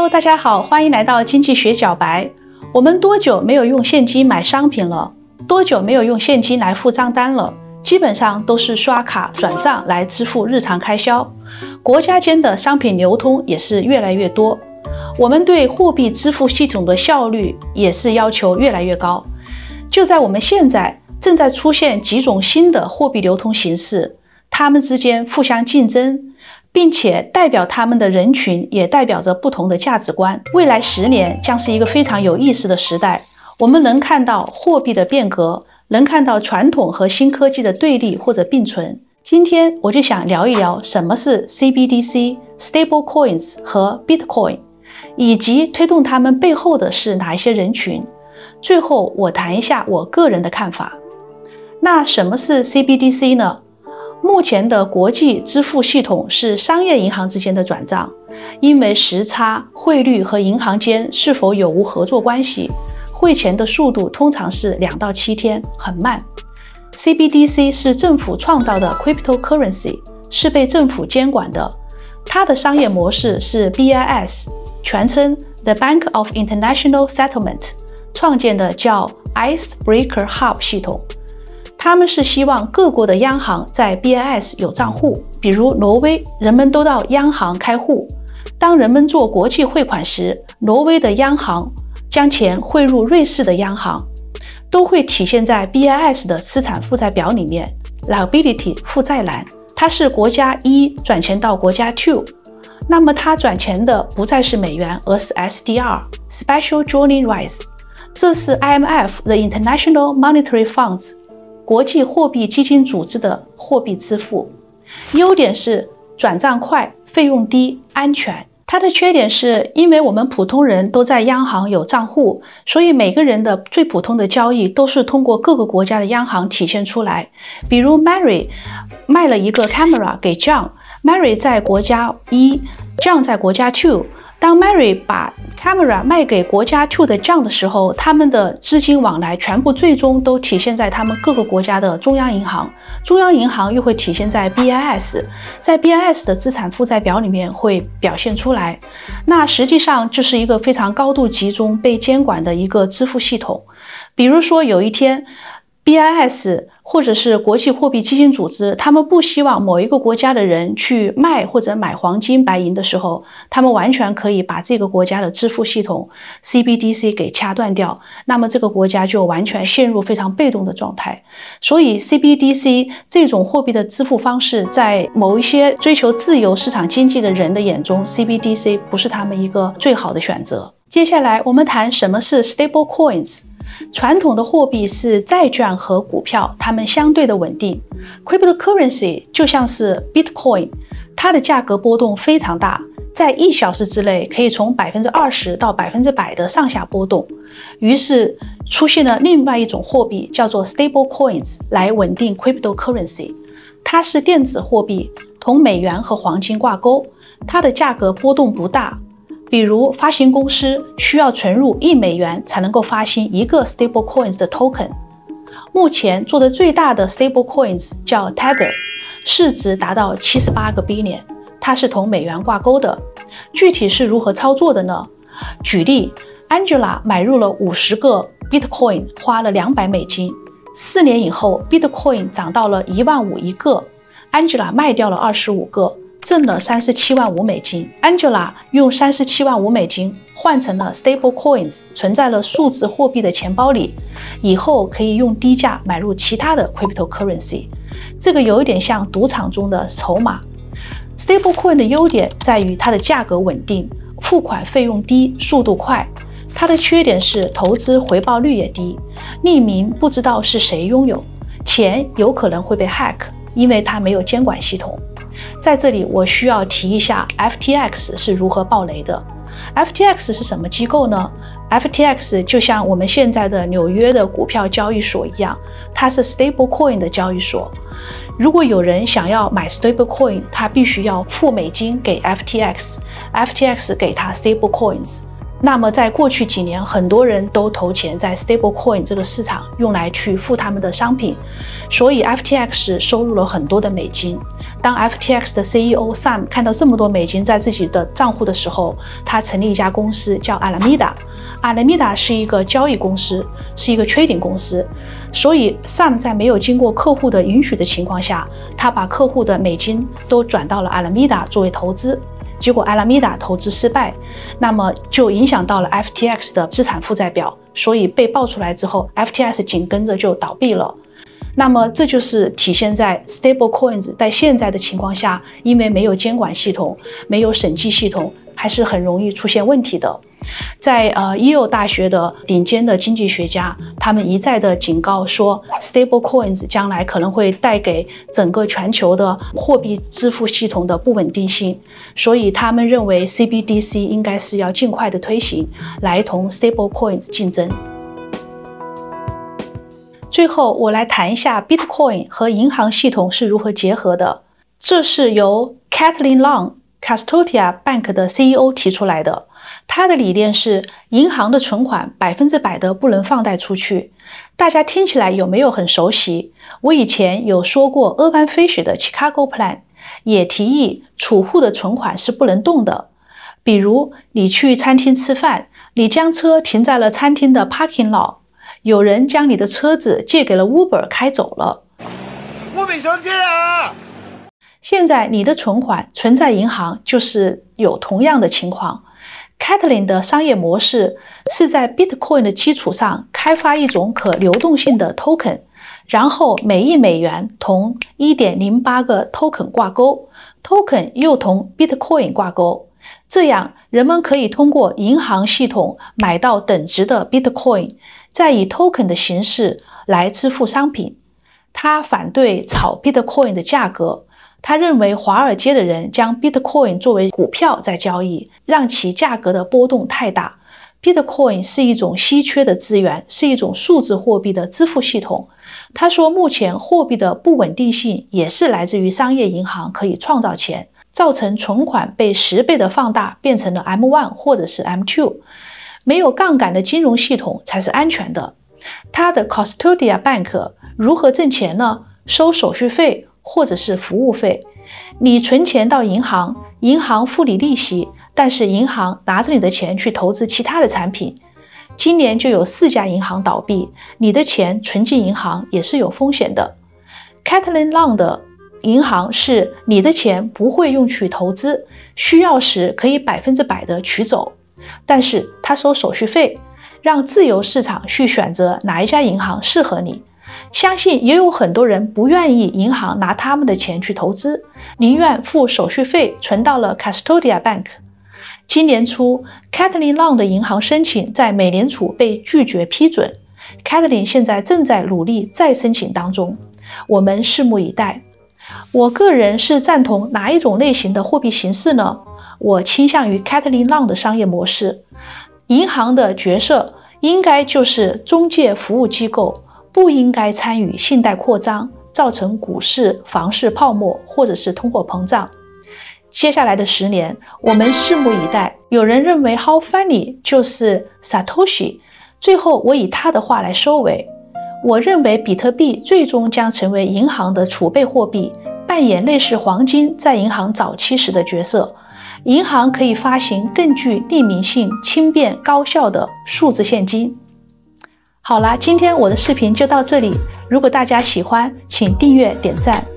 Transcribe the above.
Hello， 大家好，欢迎来到经济学小白。我们多久没有用现金买商品了？多久没有用现金来付账单了？基本上都是刷卡转账来支付日常开销。国家间的商品流通也是越来越多，我们对货币支付系统的效率也是要求越来越高。就在我们现在，正在出现几种新的货币流通形式，它们之间互相竞争，并且代表他们的人群也代表着不同的价值观。未来10年将是一个非常有意思的时代，我们能看到货币的变革，能看到传统和新科技的对立或者并存。今天我就想聊一聊什么是 CBDC、Stable Coins 和 Bitcoin， 以及推动他们背后的是哪一些人群。最后我谈一下我个人的看法。那什么是 CBDC 呢？目前的国际支付系统是商业银行之间的转账，因为时差、汇率和银行间是否有无合作关系，汇钱的速度通常是2到7天，很慢。CBDC 是政府创造的 cryptocurrency， 是被政府监管的。它的商业模式是 BIS， 全称 The Bank of International Settlement， 创建的叫 Icebreaker Hub 系统。他们是希望各国的央行在 BIS 有账户，比如挪威，人们都到央行开户。当人们做国际汇款时，挪威的央行将钱汇入瑞士的央行，都会体现在 BIS 的资产负债表里面 Liability 负债栏。它是国家1转钱到国家2，那么它转钱的不再是美元，而是 SDR Special Drawing Rights， 这是 IMF The International Monetary Funds国际货币基金组织的货币支付。优点是转账快，费用低，安全。它的缺点是因为我们普通人都在央行有账户，所以每个人的最普通的交易都是通过各个国家的央行体现出来。比如 Mary 卖了一个 camera 给 John，Mary 在国家1， John 在国家2。当 Mary 把 camera 卖给国家2的 John 的时候，他们的资金往来全部最终都体现在他们各个国家的中央银行，中央银行又会体现在 BIS， 在 BIS 的资产负债表里面会表现出来。那实际上就是一个非常高度集中被监管的一个支付系统。比如说有一天BIS 或者是国际货币基金组织，他们不希望某一个国家的人去卖或者买黄金白银的时候，他们完全可以把这个国家的支付系统 CBDC 给掐断掉，那么这个国家就完全陷入非常被动的状态。所以 CBDC 这种货币的支付方式，在某一些追求自由市场经济的人的眼中， CBDC 不是他们一个最好的选择。接下来我们谈什么是 Stable Coins。传统的货币是债券和股票，它们相对的稳定。Cryptocurrency 就像是 Bitcoin， 它的价格波动非常大，在1小时之内可以从 20% 到 100% 的上下波动。于是出现了另外一种货币叫做 Stable Coins 来稳定 Cryptocurrency。它是电子货币，同美元和黄金挂钩，它的价格波动不大。比如发行公司需要存入1美元才能够发行一个 Stable Coins 的 token。 目前做的最大的 Stable Coins 叫 Tether， 市值达到78个 billion， 它是同美元挂钩的。具体是如何操作的呢？举例 Angela 买入了50个 Bitcoin， 花了200美金。4年以后 Bitcoin 涨到了15000一个， Angela 卖掉了25个，挣了37.5万美金。 Angela 用37.5万美金换成了 Stable Coins， 存在了数字货币的钱包里，以后可以用低价买入其他的 Cryptocurrency。 这个有一点像赌场中的筹码。 Stable Coin 的优点在于它的价格稳定，付款费用低，速度快。它的缺点是投资回报率也低，匿名不知道是谁拥有，钱有可能会被 hack， 因为它没有监管系统。在这里我需要提一下 FTX 是如何爆雷的。 FTX 是什么机构呢？ FTX 就像我们现在的纽约的股票交易所一样，它是 Stable Coin 的交易所。如果有人想要买 Stable Coin， 他必须要付美金给 FTX， FTX 给他 Stable Coins。那么在过去几年，很多人都投钱在 stablecoin 这个市场，用来去付他们的商品，所以 FTX 收入了很多的美金。当 FTX 的 CEO Sam 看到这么多美金在自己的账户的时候，他成立一家公司叫 Alameda。Alameda 是一个交易公司，是一个 trading 公司，所以 Sam 在没有经过客户的允许的情况下，他把客户的美金都转到了 Alameda 作为投资。结果 Alameda 投资失败，那么就影响到了 FTX 的资产负债表，所以被爆出来之后 FTX 紧跟着就倒闭了。那么这就是体现在 stablecoins 在现在的情况下，因为没有监管系统，没有审计系统，还是很容易出现问题的。在Yale 大学的顶尖的经济学家，他们一再的警告说 stablecoins 将来可能会带给整个全球的货币支付系统的不稳定性，所以他们认为 CBDC 应该是要尽快的推行，来同 stablecoins 竞争。最后我来谈一下 Bitcoin 和银行系统是如何结合的。这是由 Caitlin Long Custodia Bank 的 CEO 提出来的。他的理念是银行的存款100%的不能放贷出去。大家听起来有没有很熟悉？我以前有说过 Urban Fisher 的 Chicago Plan， 也提议储户的存款是不能动的。比如你去餐厅吃饭，你将车停在了餐厅的 parking lot， 有人将你的车子借给了 Uber 开走了。我没上街啊！现在你的存款存在银行，就是有同样的情况。Caitlin 的商业模式是在 Bitcoin 的基础上开发一种可流动性的 token， 然后每1美元同 1.08 个 token 挂钩， token 又同 Bitcoin 挂钩，这样人们可以通过银行系统买到等值的 Bitcoin， 再以 token 的形式来支付商品。他反对炒 Bitcoin 的价格，他认为华尔街的人将 Bitcoin 作为股票在交易，让其价格的波动太大。Bitcoin 是一种稀缺的资源，是一种数字货币的支付系统。他说目前货币的不稳定性也是来自于商业银行可以创造钱，造成存款被10倍的放大，变成了 M1 或者是 M2。没有杠杆的金融系统才是安全的。他的 Custodia Bank 如何挣钱呢？收手续费或者是服务费。你存钱到银行，银行付你利息，但是银行拿着你的钱去投资其他的产品。今年就有4家银行倒闭，你的钱存进银行也是有风险的。Caitlin Long 的银行是你的钱不会用去投资，需要时可以100%的取走，但是他收手续费，让自由市场去选择哪一家银行适合你。相信也有很多人不愿意银行拿他们的钱去投资，宁愿付手续费存到了 Custodia Bank。 今年初 Caitlin Long 的银行申请在美联储被拒绝批准， Caitlin 现在正在努力再申请当中，我们拭目以待。我个人是赞同哪一种类型的货币形式呢？我倾向于 Caitlin Long 的商业模式。银行的角色应该就是中介服务机构，不应该参与信贷扩张，造成股市、房市泡沫或者是通货膨胀。接下来的10年，我们拭目以待。有人认为 How Funny 就是 Satoshi， 最后我以他的话来收尾。我认为比特币最终将成为银行的储备货币，扮演类似黄金在银行早期时的角色。银行可以发行更具匿名性、轻便、高效的数字现金。好啦，今天我的视频就到这里。如果大家喜欢，请订阅、点赞。